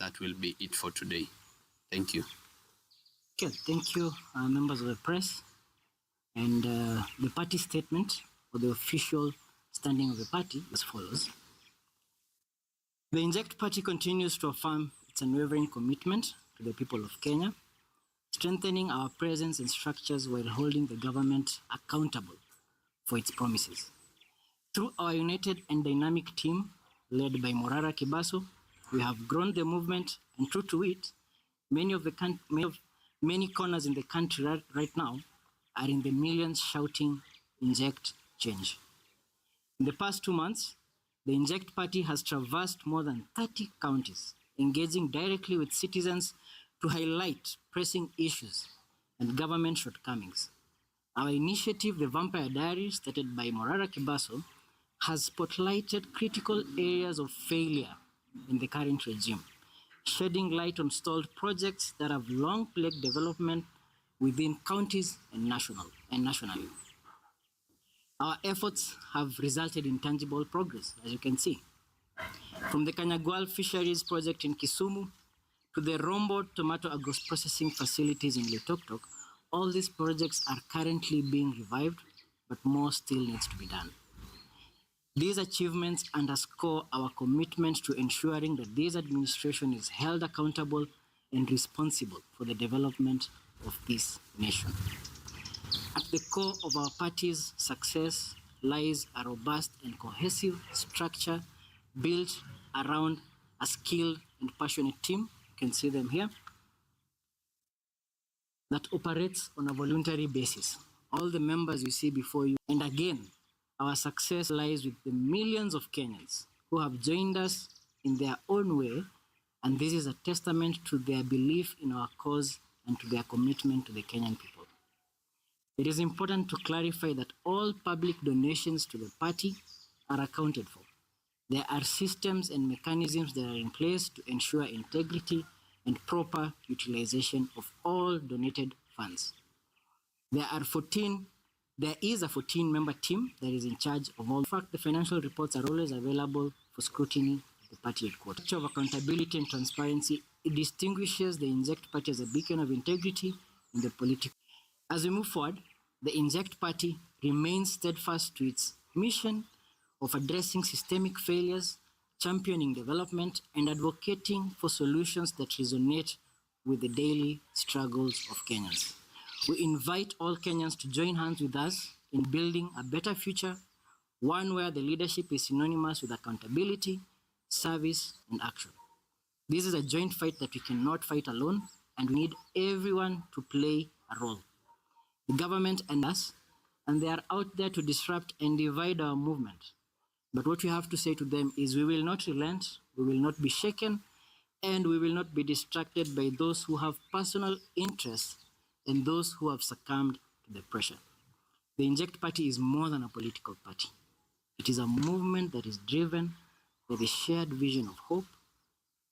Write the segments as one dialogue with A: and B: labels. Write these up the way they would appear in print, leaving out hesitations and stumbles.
A: that will be it for today. Thank you.
B: Okay, thank you, members of the press. And the party statement, or the official standing of the party, is as follows. The Inject Party continues to affirm its unwavering commitment to the people of Kenya, strengthening our presence and structures while holding the government accountable for its promises. Through our united and dynamic team, led by Morara Kebaso, we have grown the movement, and true to it, many corners in the country right now are in the millions shouting, Inject change. In the past 2 months, the Inject Party has traversed more than 30 counties, engaging directly with citizens to highlight pressing issues and government shortcomings. Our initiative, the Vampire Diary, started by Morara Kebaso, has spotlighted critical areas of failure in the current regime, shedding light on stalled projects that have long plagued development within counties and nationally. Our efforts have resulted in tangible progress, as you can see. From the Kanyagwal Fisheries Project in Kisumu to the Rombo Tomato Agro-Processing Facilities in Loitoktok, all these projects are currently being revived, but more still needs to be done. These achievements underscore our commitment to ensuring that this administration is held accountable and responsible for the development of this nation. At the core of our party's success lies a robust and cohesive structure built around a skilled and passionate team, you can see them here, that operates on a voluntary basis. All the members you see before you, and again, our success lies with the millions of Kenyans who have joined us in their own way, and this is a testament to their belief in our cause and to their commitment to the Kenyan people. It is important to clarify that all public donations to the party are accounted for. There are systems and mechanisms that are in place to ensure integrity and proper utilization of all donated funds. There is a 14-member team that is in charge of all. In fact, the financial reports are always available for scrutiny at the party headquarters. The of accountability and transparency, it distinguishes the Inject Party as a beacon of integrity in the political. As we move forward, the Inject Party remains steadfast to its mission of addressing systemic failures, championing development, and advocating for solutions that resonate with the daily struggles of Kenyans. We invite all Kenyans to join hands with us in building a better future, one where the leadership is synonymous with accountability, service, and action. This is a joint fight that we cannot fight alone, and we need everyone to play a role. The government and us, and they are out there to disrupt and divide our movement. But what we have to say to them is we will not relent, we will not be shaken, and we will not be distracted by those who have personal interests and those who have succumbed to the pressure. The Inject Party is more than a political party. It is a movement that is driven by the shared vision of hope,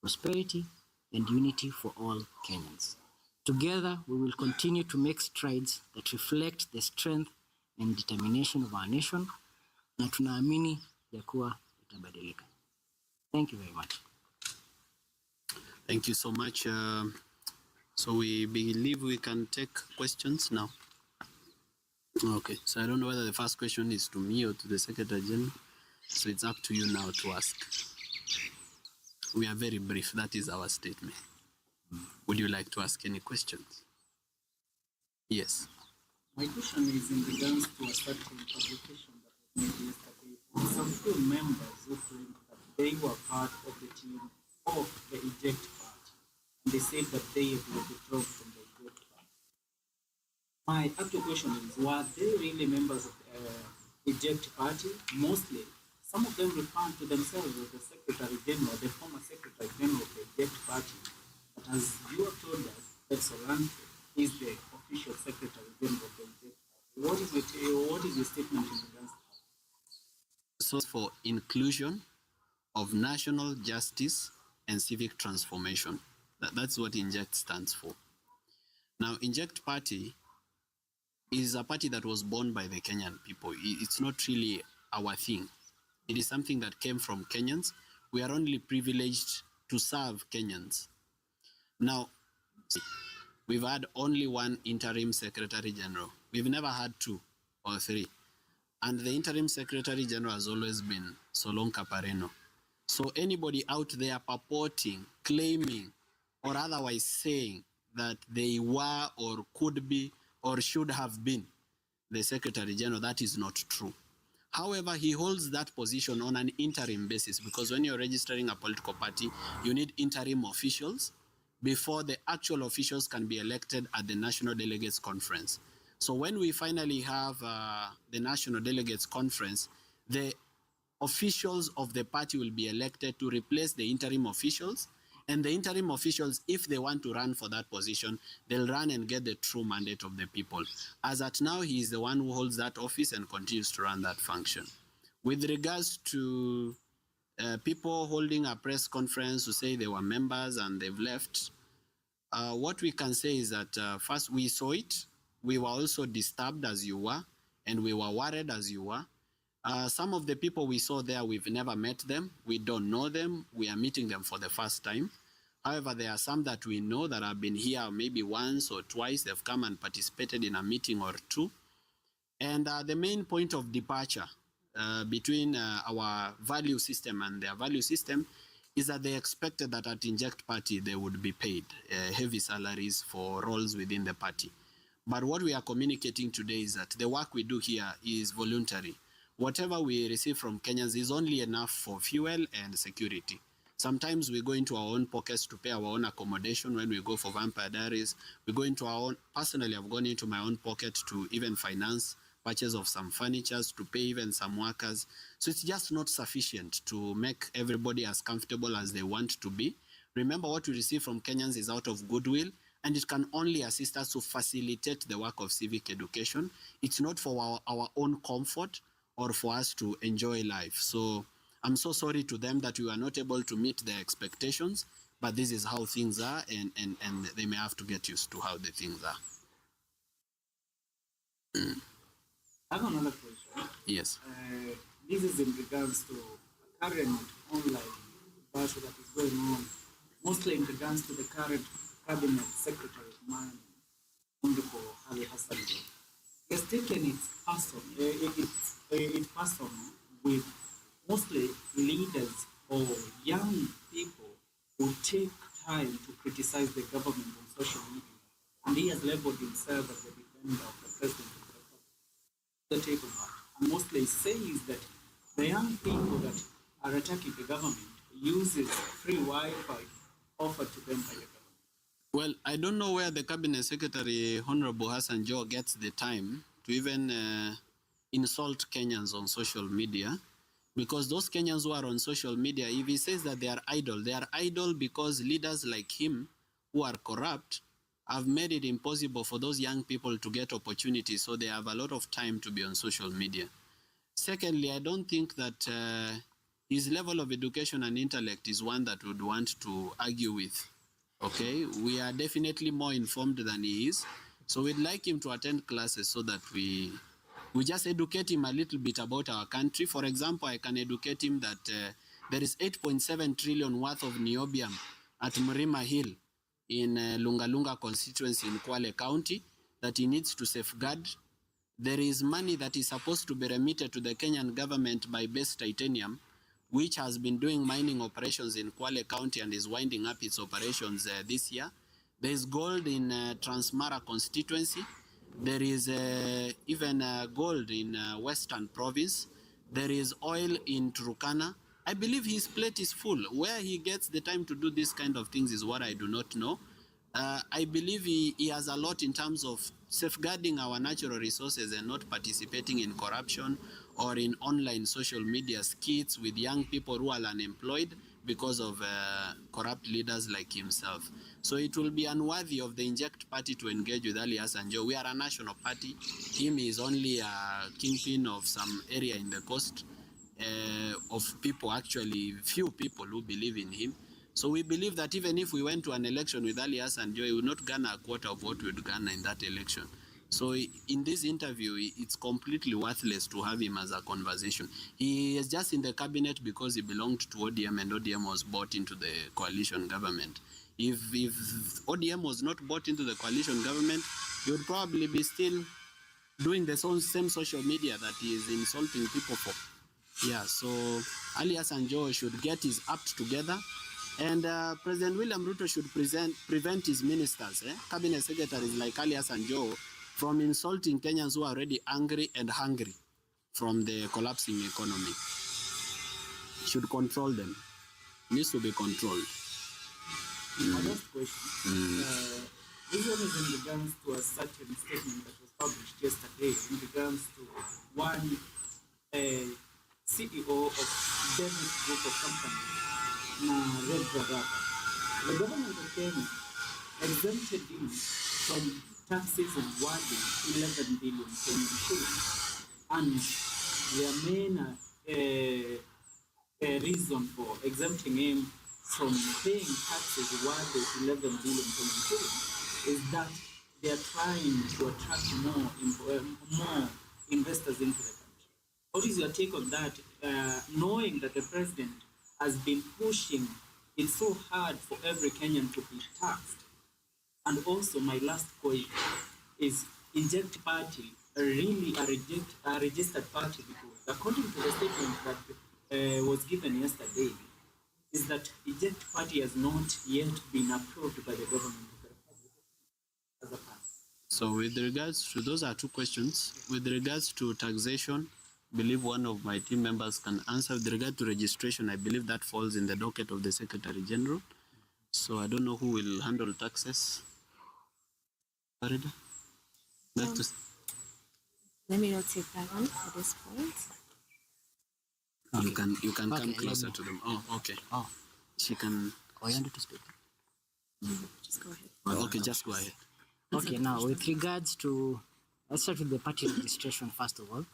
B: prosperity, and unity for all Kenyans. Together, we will continue to make strides that reflect the strength and determination of our nation, na tunaamini ya kuwa itabadilika. Thank you very much.
A: Thank you so much. So we believe we can take questions now. Okay, so I don't know whether the first question is to me or to the Secretary General. So it's up to you now to ask. We are very brief. That is our statement. Would you like to ask any questions? Yes.
C: My question is in regards to a certain publication that was made yesterday. Some few members who claimed that they were part of the team of the Inject Party. And they said that they have withdrawn from the Inject Party. My actual question is, were they really members of the Inject Party? Mostly, some of them refer to themselves as the Secretary General, the former Secretary General of the Inject Party. But as you have told us, that Solanke is the official Secretary General of the Inject Party. What is your statement in regards to that?
A: So for inclusion of national justice and civic transformation. That's what Inject stands for. Now, Inject Party is a party that was born by the Kenyan people. It's not really our thing. It is something that came from Kenyans. We are only privileged to serve Kenyans. Now, we've had only one interim Secretary General. We've never had two or three. And the interim Secretary General has always been Solonka Pareno. So anybody out there purporting, claiming, or otherwise saying that they were or could be or should have been the Secretary General, that is not true. However, he holds that position on an interim basis because when you're registering a political party, you need interim officials before the actual officials can be elected at the National Delegates Conference. So when we finally have the National Delegates Conference, the officials of the party will be elected to replace the interim officials. And the interim officials, if they want to run for that position, they'll run and get the true mandate of the people. As at now, he is the one who holds that office and continues to run that function. With regards to people holding a press conference to say they were members and they've left, what we can say is that first, we saw it. We were also disturbed as you were, and we were worried as you were. Some of the people we saw there, we've never met them. We don't know them. We are meeting them for the first time. However, there are some that we know that have been here maybe once or twice. They've come and participated in a meeting or two. And the main point of departure between our value system and their value system is that they expected that at Inject Party, they would be paid heavy salaries for roles within the party. But what we are communicating today is that the work we do here is voluntary. Whatever we receive from Kenyans is only enough for fuel and security. Sometimes we go into our own pockets to pay our own accommodation when we go for Vampire Diaries. We go into our own, personally, I've gone into my own pocket to even finance purchase of some furniture, to pay even some workers. So it's just not sufficient to make everybody as comfortable as they want to be. Remember, what we receive from Kenyans is out of goodwill, and it can only assist us to facilitate the work of civic education. It's not for our own comfort or for us to enjoy life. So I'm so sorry to them that we were not able to meet their expectations, but this is how things are, and they may have to get used to how the things are.
C: I have another question.
A: Yes.
C: This is in regards to a current online battle that is going on, mostly in regards to the current Cabinet Secretary of Mine, Honorable Ali Hassan. He has taken it personal with mostly leaders or young people who take time to criticize the government on social media. And he has labeled himself as the defender of the president of the republic. The table back. And mostly says that the young people that are attacking the government uses free Wi-Fi offered to them by the government.
A: Well, I don't know where the Cabinet Secretary, Honorable Hassan Joe, gets the time to even insult Kenyans on social media, because those Kenyans who are on social media, if he says that they are idle because leaders like him who are corrupt have made it impossible for those young people to get opportunities, so they have a lot of time to be on social media. Secondly, I don't think that his level of education and intellect is one that would want to argue with. Okay, we are definitely more informed than he is. So we'd like him to attend classes so that we just educate him a little bit about our country. For example, I can educate him that there is 8.7 trillion worth of niobium at Mrima Hill in Lungalunga constituency in Kwale County that he needs to safeguard. There is money that is supposed to be remitted to the Kenyan government by Base Titanium, which has been doing mining operations in Kwale County and is winding up its operations this year. There is gold in Transmara constituency. There is even gold in Western province. There is oil in Turkana. I believe his plate is full. Where he gets the time to do these kind of things is what I do not know. I believe he has a lot in terms of safeguarding our natural resources and not participating in corruption or in online social media skits with young people who are unemployed because of corrupt leaders like himself. So it will be unworthy of the Inject party to engage with Ali Hassan Joe. We are a national party. Him is only a kingpin of some area in the coast of people, actually few people who believe in him. So we believe that even if we went to an election with Ali Hassan Joe, he would not garner a quarter of what we would garner in that election. So in this interview, it's completely worthless to have him as a conversation. He is just in the cabinet because he belonged to ODM and ODM was bought into the coalition government. If ODM was not bought into the coalition government, he would probably be still doing the same social media that he is insulting people for. Yeah, so Ali Hassan Joho should get his act together, and President William Ruto should prevent his ministers, cabinet secretaries like Ali Hassan Joho, from insulting Kenyans who are already angry and hungry from the collapsing economy. Should control them. Needs to be controlled.
C: My last question. This one is in regards to a certain statement that was published yesterday in regards to one CEO of David Group of Companies, Red Morara. The government of Kenya exempted him from taxes of worth 11 billion Kenyan shillings, and their main reason for exempting him from paying taxes worth 11 billion Kenyan shillings is that they are trying to attract more investors into the country. What is your take on that, knowing that the president has been pushing it so hard for every Kenyan to be taxed? And also, my last point is, Inject party really a registered party? Because according to the statement that was given yesterday, is that Inject party has not yet been approved by the government of the Republic as a party.
A: So with regards to, those are two questions. With regards to taxation, I believe one of my team members can answer. With regard to registration, I believe that falls in the docket of the Secretary General. So I don't know who will handle taxes. Farida?
D: Let me not take that one at this point.
A: You can
B: Okay,
A: come closer to them. Oh, okay.
B: Oh,
A: She can.
B: oh, you wanted to speak?
D: Just go ahead.
A: Okay, just go ahead.
B: Okay, now with regards to, let's start with the party registration first of all.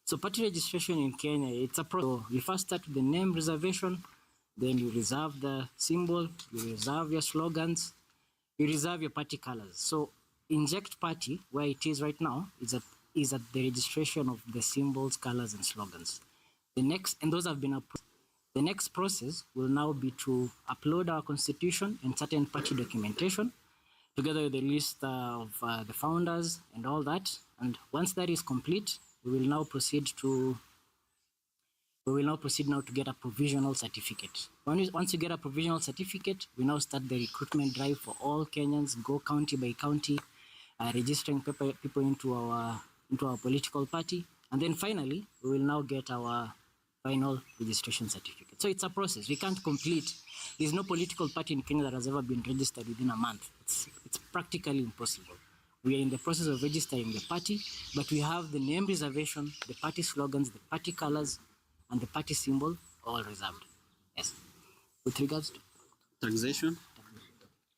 B: So party registration in Kenya, it's a process. You first start with the name reservation, then you reserve the symbol, you reserve your slogans, you reserve your party colors. So Inject party, where it is right now, is at the registration of the symbols, colors, and slogans. The next, and those have been approved. The next process will now be to upload our constitution and certain party documentation, together with the list of the founders and all that. And once that is complete, we will now proceed now to get a provisional certificate. Once you get a provisional certificate, we now start the recruitment drive for all Kenyans, go county by county, registering people into our political party. And then finally, we will now get our final registration certificate. So it's a process. We can't complete. There's no political party in Kenya that has ever been registered within a month. It's practically impossible. We are in the process of registering the party, but we have the name reservation, the party slogans, the party colors, and the party symbol all reserved. Yes. With regards to
A: Taxation?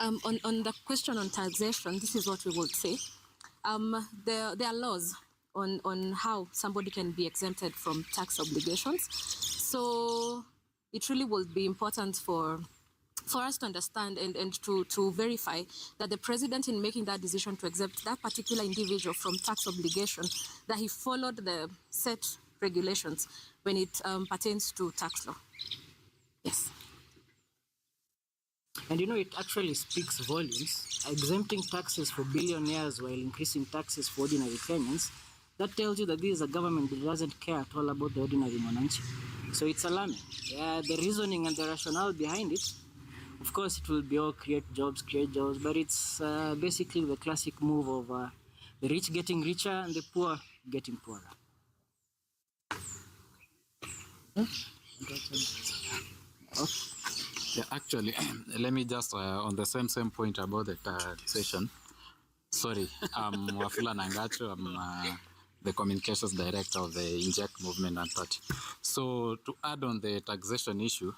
D: On the question on taxation, this is what we would say. There are laws on how somebody can be exempted from tax obligations. So it really will be important for us to understand and to verify that the president, in making that decision to exempt that particular individual from tax obligation, that he followed the set regulations when it pertains to tax law. Yes.
B: And it actually speaks volumes. Exempting taxes for billionaires while increasing taxes for ordinary Kenyans, that tells you that this is a government that doesn't care at all about the ordinary Mwananchi. So it's alarming. The reasoning and the rationale behind it, of course, it will be all create jobs, but it's basically the classic move of the rich getting richer and the poor getting poorer.
E: Yeah, actually, let me just, on the same point about the taxation. Sorry, I'm Wafula Nangacho. I'm the communications director of the Inject movement and party. So to add on the taxation issue,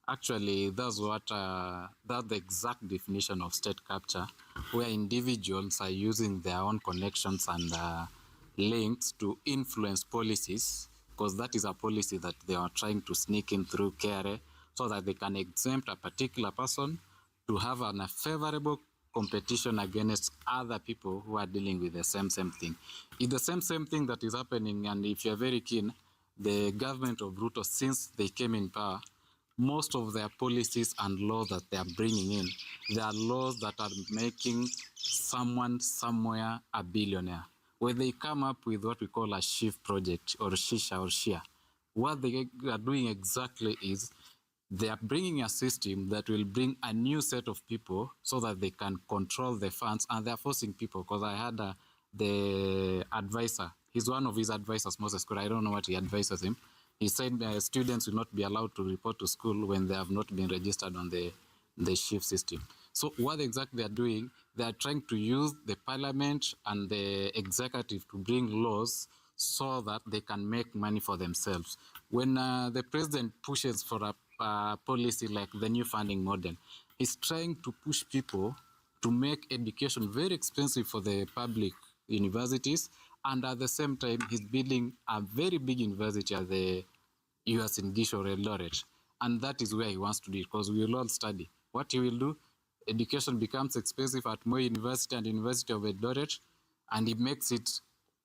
E: actually, that's the exact definition of state capture, where individuals are using their own connections and links to influence policies, because that is a policy that they are trying to sneak in through KRA, so that they can exempt a particular person to have a favorable competition against other people who are dealing with the same thing. It's the same thing that is happening, and if you're very keen, the government of Ruto, since they came in power, most of their policies and laws that they are bringing in, they are laws that are making someone somewhere a billionaire. When they come up with what we call a shift project or shisha or shia, what they are doing exactly is they are bringing a system that will bring a new set of people so that they can control the funds, and they're forcing people. Because I had the advisor, he's one of his advisors, Moses Kura, I don't know what he advises him. He said students will not be allowed to report to school when they have not been registered on the shift system. So what exactly they are doing, they are trying to use the parliament and the executive to bring laws so that they can make money for themselves. When the president pushes for a policy like the new funding model, he's trying to push people to make education very expensive for the public universities, and at the same time, he's building a very big university at the US in Gish or Eldoret. And that is where he wants to do it, because we will all study. What he will do, education becomes expensive at Moi University and University of Eldoret, and he makes it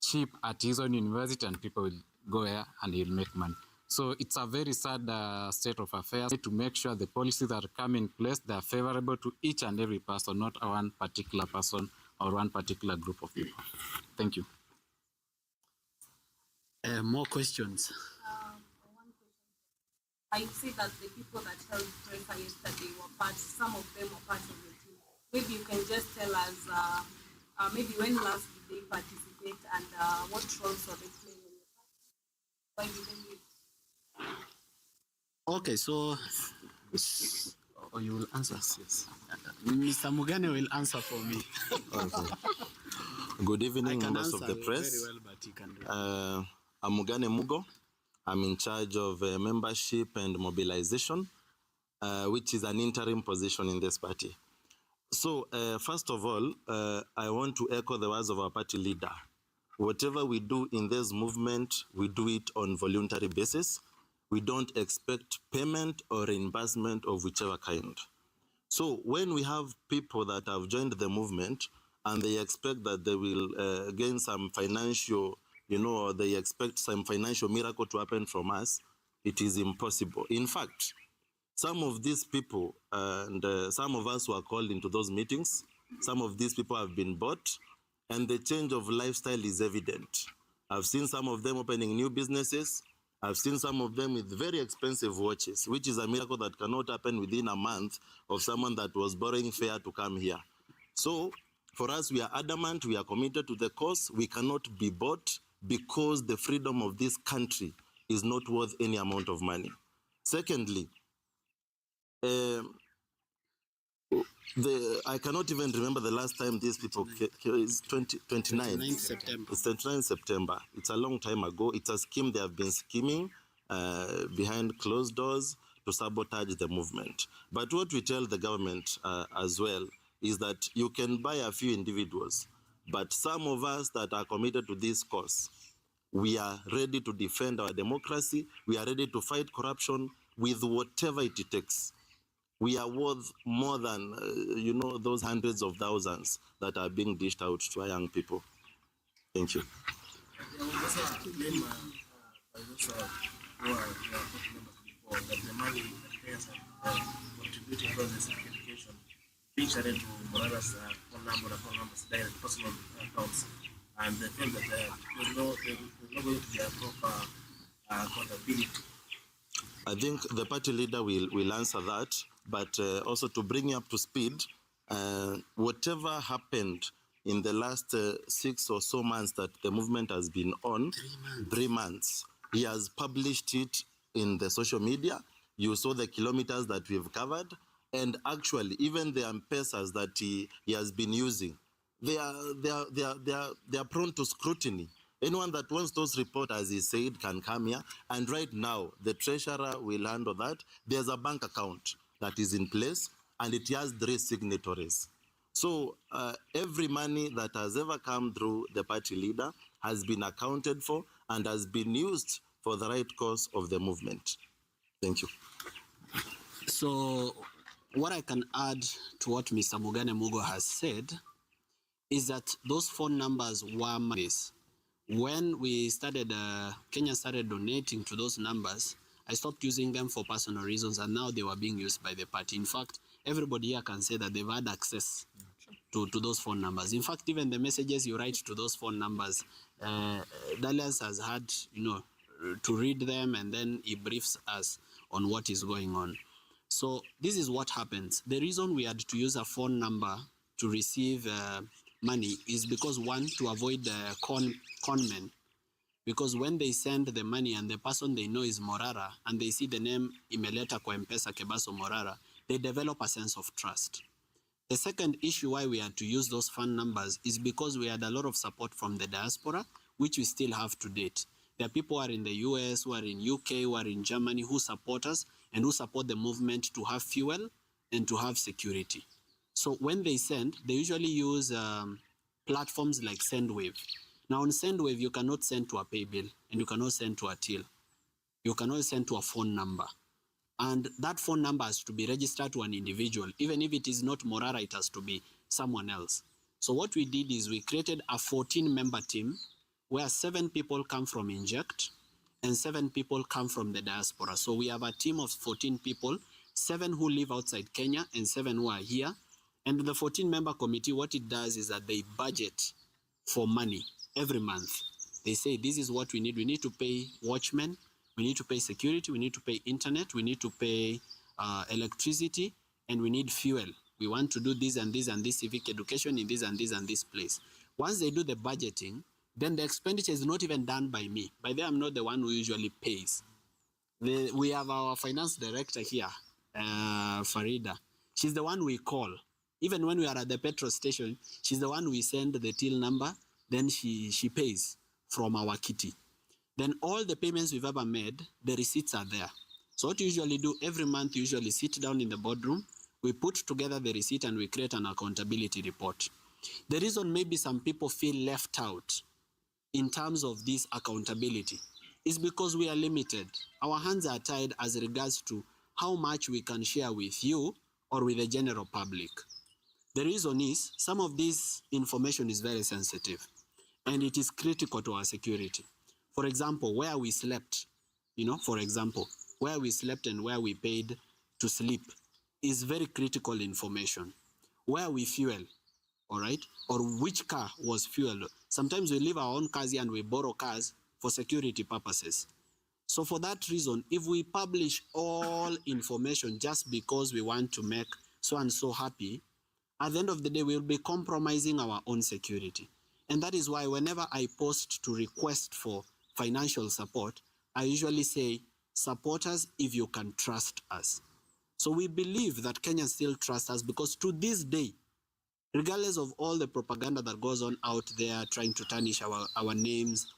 E: cheap at his own university, and people will go there and he'll make money. So it's a very sad state of affairs to make sure the policies that come in place, they are favorable to each and every person, not one particular person or one particular group of people. Thank you.
A: More questions?
D: One question. I see that the people that held prayer yesterday were part, some of them were part of the team. Maybe you can just tell us, maybe when last did they participate, and what roles were they playing in the party? Why did they leave?
A: Okay, so you will answer. Yes. Mr. Mugane will answer for me.
F: Okay. Good evening, members of the press.
A: Very well, but he can do it.
F: I'm Mugane Mugo. I'm in charge of membership and mobilization, which is an interim position in this party. So, first of all, I want to echo the words of our party leader. Whatever we do in this movement, we do it on voluntary basis. We don't expect payment or reimbursement of whichever kind. So when we have people that have joined the movement and they expect that they will gain some financial, or they expect some financial miracle to happen from us, it is impossible. In fact, some of these people and some of us who are called into those meetings, some of these people have been bought, and the change of lifestyle is evident. I've seen some of them opening new businesses. I've seen some of them with very expensive watches, which is a miracle that cannot happen within a month of someone that was borrowing fare to come here. So for us, we are adamant, we are committed to the cause. We cannot be bought because the freedom of this country is not worth any amount of money. Secondly, I cannot even remember the last time these people it's 29
A: September.
F: It's 29 September. It's a long time ago. It's a scheme they have been scheming behind closed doors to sabotage the movement. But what we tell the government as well is that you can buy a few individuals, but some of us that are committed to this cause, we are ready to defend our democracy. We are ready to fight corruption with whatever it takes. We are worth more than, those hundreds of thousands that are being dished out to our young people. Thank you.
G: There was also a claim by those who are party members before that the money that Kenyans have contributed towards the civic education being shared to Morara's phone numbers, direct personal accounts, and they feel that there's not going to be a proper accountability.
F: I think the party leader will answer that, but also to bring you up to speed, whatever happened in the last 6 or so months that the movement has been on, 3 months, he has published it in the social media. You saw the kilometers that we've covered, and actually even the M-Pesas that he has been using, they are prone to scrutiny. Anyone that wants those reports, as he said, can come here. And right now, the treasurer will handle that. There's a bank account that is in place, and it has 3 signatories. So every money that has ever come through the party leader has been accounted for and has been used for the right cause of the movement. Thank you.
A: So what I can add to what Mr. Mugane Mugo has said is that those phone numbers were this. When we started, Kenya started donating to those numbers, I stopped using them for personal reasons, and now they were being used by the party. In fact, everybody here can say that they've had access to those phone numbers. In fact, even the messages you write to those phone numbers, Dalias has had, to read them, and then he briefs us on what is going on. So this is what happens. The reason we had to use a phone number to receive money is because, one, to avoid the con men. Because when they send the money and the person they know is Morara and they see the name imeleta kwa M-Pesa Kebaso Morara, they develop a sense of trust. The second issue why we had to use those phone numbers is because we had a lot of support from the diaspora, which we still have to date. There are people who are in the US, who are in UK, who are in Germany, who support us and who support the movement to have fuel and to have security. So when they send, they usually use platforms like SendWave. Now on SendWave, you cannot send to a pay bill and you cannot send to a till. You cannot send to a phone number. And that phone number has to be registered to an individual. Even if it is not Morara, it has to be someone else. So what we did is we created a 14-member team where 7 people come from Inject and 7 people come from the diaspora. So we have a team of 14 people, 7 who live outside Kenya and 7 who are here. And the 14-member committee, what it does is that they budget for money every month. They say, this is what we need. We need to pay watchmen. We need to pay security. We need to pay internet. We need to pay electricity. And we need fuel. We want to do this and this and this civic education in this and this and this place. Once they do the budgeting, then the expenditure is not even done by me. By then, I'm not the one who usually pays. We have our finance director here, Farida. She's the one we call. Even when we are at the petrol station, she's the one we send the till number, then she pays from our kitty. Then all the payments we've ever made, the receipts are there. So what we usually do, every month, we usually sit down in the boardroom, we put together the receipt and we create an accountability report. The reason maybe some people feel left out in terms of this accountability is because we are limited. Our hands are tied as regards to how much we can share with you or with the general public. The reason is some of this information is very sensitive and it is critical to our security. For example, where we slept, for example, where we slept and where we paid to sleep is very critical information. Where we fuel, all right, or which car was fueled. Sometimes we leave our own cars here and we borrow cars for security purposes. So for that reason, if we publish all information just because we want to make so and so happy, at the end of the day, we'll be compromising our own security. And that is why whenever I post to request for financial support, I usually say, support us if you can trust us. So we believe that Kenyans still trust us because to this day, regardless of all the propaganda that goes on out there trying to tarnish our names,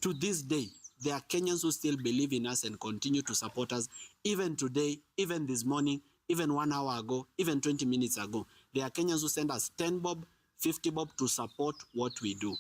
A: to this day, there are Kenyans who still believe in us and continue to support us. Even today, even this morning, even 1 hour ago, even 20 minutes ago, there are Kenyans who send us 10 bob, 50 bob to support what we do.